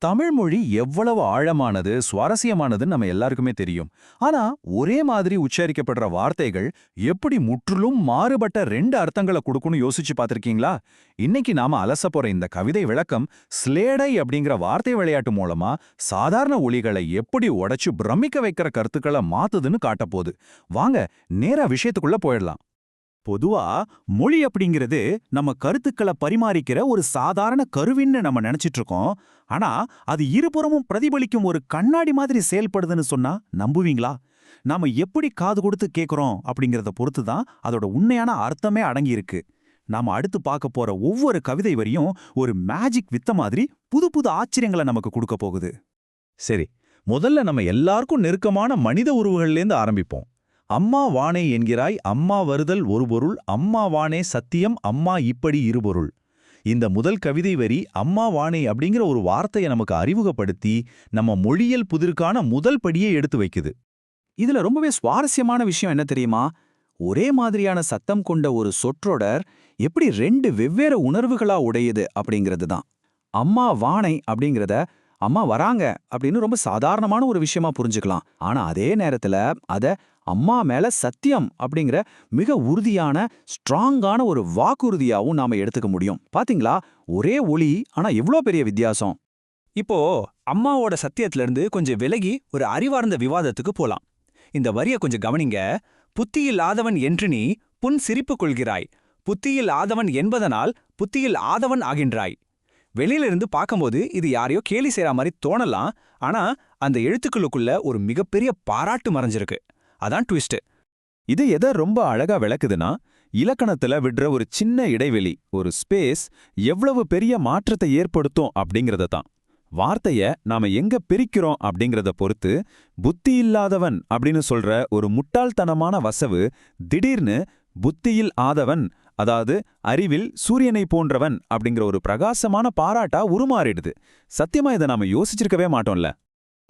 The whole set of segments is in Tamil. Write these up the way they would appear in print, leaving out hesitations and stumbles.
தமிழ் மொழி எவ்வளவு ஆழமானது சுவாரஸ்யமானதுன்னு நம்ம எல்லாருக்குமே தெரியும். ஆனா ஒரே மாதிரி உச்சரிக்கப்படுற வார்த்தைகள் எப்படி முற்றிலும் மாறுபட்ட ரெண்டு அர்த்தங்களை கொடுக்கும்னு யோசிச்சு பார்த்திருக்கீங்களா? இன்னைக்கு நாம அலச போற இந்த கவிதை விளக்கம் ஸ்லேடை அப்படிங்கிற வார்த்தை விளையாட்டு மூலமா சாதாரண ஒலிகளை எப்படி உடைச்சு பிரமிக்க வைக்கிற கருத்துக்களை மாத்துதுன்னு காட்டப்போகுது. வாங்க நேரா விஷயத்துக்குள்ள போயிடலாம். பொதுவா மொழி அப்படிங்கிறது நம்ம கருத்துக்களை பரிமாறிக்கிற ஒரு சாதாரண கருவின்னு நம்ம நினைச்சிட்டு இருக்கோம். ஆனா அது இருபுறமும் பிரதிபலிக்கும் ஒரு கண்ணாடி மாதிரி செயல்படுதுன்னு சொன்னா நம்புவீங்களா? நாம எப்படி காது கொடுத்து கேட்குறோம் அப்படிங்கிறத பொறுத்து தான் அதோட உண்மையான அர்த்தமே அடங்கியிருக்கு. நாம அடுத்து பார்க்க போற ஒவ்வொரு கவிதை வரியும் ஒரு மேஜிக் வித்த மாதிரி புது புது ஆச்சரியங்களை நமக்கு கொடுக்க போகுது. சரி, முதல்ல நம்ம எல்லாருக்கும் நெருக்கமான மனித உருவங்கள்லேருந்து ஆரம்பிப்போம். அம்மா வானே என்கிறாய், அம்மா வருதல் ஒரு பொருள், அம்மா வானே சத்தியம், அம்மா இப்படி இருபொருள். இந்த முதல் கவிதை வரி அம்மா வானே அப்படிங்கிற ஒரு வார்த்தையை நமக்கு அறிமுகப்படுத்தி நம்ம மொழியியல் புதிருக்கான முதல் படியை எடுத்து வைக்குது. இதுல ரொம்பவே சுவாரஸ்யமான விஷயம் என்ன தெரியுமா? ஒரே மாதிரியான சத்தம் கொண்ட ஒரு சொற்றொடர் எப்படி ரெண்டு வெவ்வேறு உணர்வுகளா உடையுது அப்படிங்கிறது தான். அம்மா வானை அப்படிங்கிறத அம்மா வராங்க அப்படின்னு ரொம்ப சாதாரணமான ஒரு விஷயமா புரிஞ்சுக்கலாம். ஆனா அதே நேரத்துல அத அம்மா மேல சத்தியம் அப்படிங்கிற மிக உறுதியான ஸ்ட்ராங்கான ஒரு வாக்குறுதியாவும் நாம எடுத்துக்க முடியும். பாத்தீங்களா, ஒரே ஒளி ஆனா எவ்வளோ பெரிய வித்தியாசம். இப்போ அம்மாவோட சத்தியத்துல இருந்து கொஞ்சம் விலகி ஒரு அறிவார்ந்த விவாதத்துக்கு போலாம். இந்த வரிய கொஞ்சம் கவனிங்க. புத்தியில் ஆதவன் என்று நீ புன் சிரிப்பு கொள்கிறாய், புத்தியில் ஆதவன் என்பதனால் புத்தியில் ஆதவன் ஆகின்றாய். வெளியிலிருந்து பார்க்கும்போது இது யாரையோ கேலி செய்யற மாதிரி தோணலாம். ஆனா அந்த எழுத்துக்களுக்குள்ள ஒரு மிகப்பெரிய பாராட்டு மறைஞ்சிருக்கு. அதான் ட்விஸ்ட். இது எதை ரொம்ப அழகா விளக்குதுன்னா, இலக்கணத்துல விடுற ஒரு சின்ன இடைவெளி, ஒரு ஸ்பேஸ் எவ்வளவு பெரிய மாற்றத்தை ஏற்படுத்தும் அப்படிங்கறத தான். வார்த்தைய நாம எங்க பிரிக்கிறோம் அப்படிங்கறத பொறுத்து புத்தி இல்லாதவன் அப்படின்னு சொல்ற ஒரு முட்டாள்தனமான வசவு திடீர்னு புத்தியில் ஆதவன், அதாவது அறிவில் சூரியனை போன்றவன் அப்படிங்கிற ஒரு பிரகாசமான பாராட்டா உருமாறிடுது. சத்தியமா இதை நாம யோசிச்சிருக்கவே மாட்டோம்ல.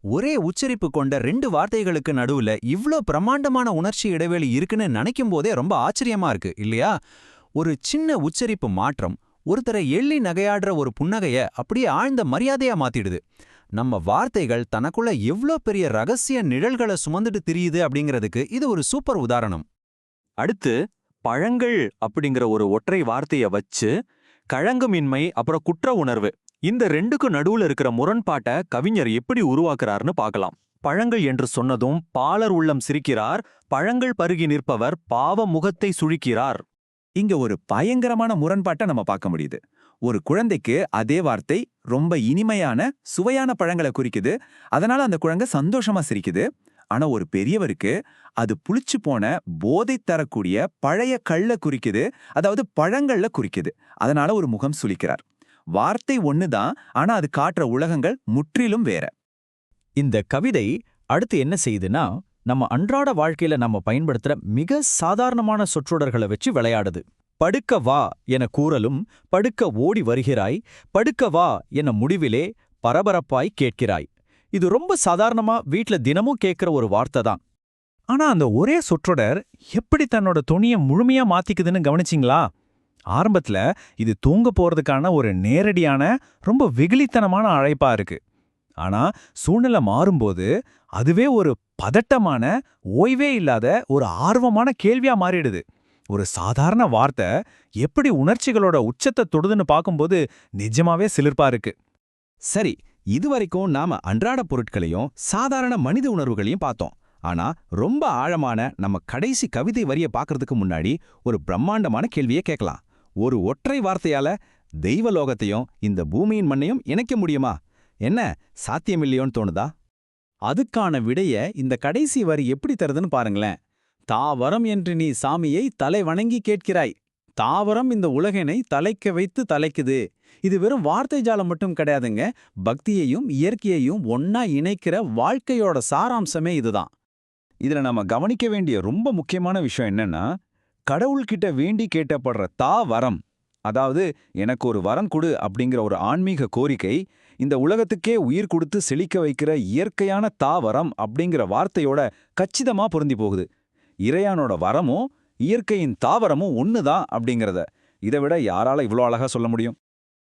ஒரே உச்சரிப்பு கொண்ட ரெண்டு வார்த்தைகளுக்கு நடுவுல இவ்ளோ பிரமாண்டமான உணர்ச்சி இடைவெளி இருக்குன்னு நினைக்கும் போதே ரொம்ப ஆச்சரியமா இருக்கு இல்லையா? ஒரு சின்ன உச்சரிப்பு மாற்றம் ஒருத்தரை எள்ளி நகையாடுற ஒரு புன்னகைய அப்படியே ஆழ்ந்த மரியாதையா மாத்திடுது. நம்ம வார்த்தைகள் தனக்குள்ள எவ்ளோ பெரிய ரகசிய நிழல்களை சுமந்துட்டு திரியுது அப்படிங்கிறதுக்கு இது ஒரு சூப்பர் உதாரணம். அடுத்து பழங்கள் அப்படிங்கிற ஒரு ஒற்றை வார்த்தைய வச்சு கழங்கமின்மை அப்புறம் குற்ற உணர்வு, இந்த ரெண்டுக்கும் நடுவுல இருக்கிற முரண்பாட்டை கவிஞர் எப்படி உருவாக்குறார்னு பார்க்கலாம். பழங்கள் என்று சொன்னதும் பாலர் உள்ளம் சிரிக்கிறார், பழங்கள் பருகி நிற்பவர் பாவ முகத்தை சுழிக்கிறார். இங்க ஒரு பயங்கரமான முரண்பாட்டை நம்ம பார்க்க முடியுது. ஒரு குழந்தைக்கு அதே வார்த்தை ரொம்ப இனிமையான சுவையான பழங்களை குறிக்குது, அதனால அந்த குழந்தை சந்தோஷமா சிரிக்குது. ஆனா ஒரு பெரியவருக்கு அது புளிச்சு போன போதை தரக்கூடிய பழைய கள்ள குறிக்குது, அதாவது பழங்கள்ல குறிக்குது. அதனால ஒரு முகம் சுளிக்கிறார். வார்த்தை ஒண்ணுதான், ஆனா அது காட்டுற உலகங்கள் முற்றிலும் வேற. இந்த கவிதை அடுத்து என்ன செய்யுதுன்னா, நம்ம அன்றாட வாழ்க்கையில நம்ம பயன்படுத்துற மிக சாதாரணமான சொற்றொடர்களை வச்சு விளையாடுது. படுக்க வா என கூறலும், படுக்க ஓடி வருகிறாய், படுக்க வா என முடிவிலே பரபரப்பாய் கேட்கிறாய். இது ரொம்ப சாதாரணமா வீட்ல தினமும் கேட்கிற ஒரு வார்த்தை தான். ஆனா அந்த ஒரே சொற்றொடர் எப்படி தன்னோட துணியை முழுமையா மாத்திக்குதுன்னு கவனிச்சிங்களா? ஆரம்பத்துல இது தூங்க போறதுக்கான ஒரு நேரடியான ரொம்ப வெகுளித்தனமான அழைப்பா இருக்கு. ஆனா சூழ்நிலை மாறும்போது அதுவே ஒரு பதட்டமான, ஓய்வே இல்லாத ஒரு ஆர்வமான கேள்வியா மாறிடுது. ஒரு சாதாரண வார்த்தை எப்படி உணர்ச்சிகளோட உச்சத்தை தொடுதுன்னு பார்க்கும்போது நிஜமாவே சிலிர்ப்பா இருக்கு. சரி, இதுவரைக்கும் நாம அன்றாட பொருட்களையும் சாதாரண மனித உணர்வுகளையும் பார்த்தோம். ஆனா ரொம்ப ஆழமான நம்ம கடைசி கவிதை வரிய பார்க்கறதுக்கு முன்னாடி ஒரு பிரம்மாண்டமான கேள்வியை கேட்கலாம். ஒரு ஒற்றை வார்த்தையால தெய்வலோகத்தையும் இந்த பூமியின் மண்ணையும் இணைக்க முடியுமா? என்ன சாத்தியமில்லையோன்னு தோணுதா? அதுக்கான விடைய இந்த கடைசி வரி எப்படி தருதுன்னு பாருங்களேன். தாவரம் என்று நீ சாமியை தலை வணங்கி கேட்கிறாய். தாவரம் இந்த உலகினை தலைக்க வைத்து தலைக்குது. இது வெறும் வார்த்தை ஜாலம் மட்டும் கிடையாதுங்க. பக்தியையும் இயற்கையையும் ஒன்னா இணைக்கிற வாழ்க்கையோட சாராம்சமே இதுதான். இதுல நாம கவனிக்க வேண்டிய ரொம்ப முக்கியமான விஷயம் என்னன்னா, கடவுள்கிட்ட வேண்டி கேட்டப்படுற வரம், அதாவது எனக்கு ஒரு வரம் கொடு அப்படிங்கிற ஒரு ஆன்மீக கோரிக்கை, இந்த உலகத்துக்கே உயிர் கொடுத்து செழிக்க வைக்கிற இயற்கையான வரம் அப்படிங்கிற வார்த்தையோட கச்சிதமா பொருந்தி போகுது. இறையானோட வரமும் இயற்கையின் தாவரமும் ஒண்ணுதான் அப்படிங்கிறத இதை விட யாரால இவ்வளோ அழகா சொல்ல முடியும்?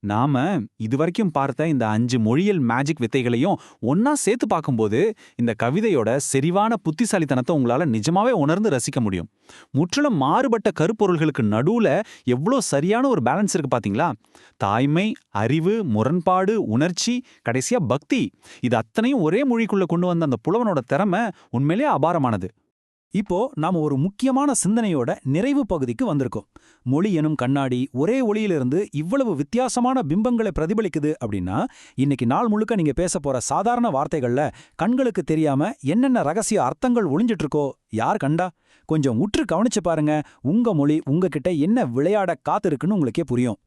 நாம இதுவரைக்கும் பார்த்த இந்த 5 மொழியியல் மேஜிக் வித்தைகளையும் ஒன்னா சேர்த்து பார்க்கும்போது இந்த கவிதையோட செறிவான புத்திசாலித்தனத்தை உங்களால நிஜமாவே உணர்ந்து ரசிக்க முடியும். முற்றிலும் மாறுபட்ட கருப்பொருள்களுக்கு நடுவுல எவ்வளோ சரியான ஒரு பேலன்ஸ் இருக்கு பாத்தீங்களா? தாய்மை, அறிவு, முரண்பாடு, உணர்ச்சி, கடைசியா பக்தி, இது அத்தனையும் ஒரே மொழிக்குள்ள கொண்டு வந்த அந்த புலவனோட திறமை உண்மையிலேயே அபாரமானது. இப்போ நாம ஒரு முக்கியமான சிந்தனையோட நிறைவு பகுதிக்கு வந்திருக்கோம். மொழி எனும் கண்ணாடி ஒரே ஒளியிலிருந்து இவ்வளவு வித்தியாசமான பிம்பங்களை பிரதிபலிக்குது அப்படின்னா, இன்னைக்கு நாள் முழுக்க நீங்க பேச போற சாதாரண வார்த்தைகள்ல கண்களுக்கு தெரியாம என்னென்ன ரகசிய அர்த்தங்கள் ஒளிஞ்சிட்டு இருக்கோ யார் கண்டா? கொஞ்சம் உற்று கவனிச்சு பாருங்க. உங்க மொழி உங்ககிட்ட என்ன விளையாட காத்திருக்குன்னு உங்களுக்கே புரியும்.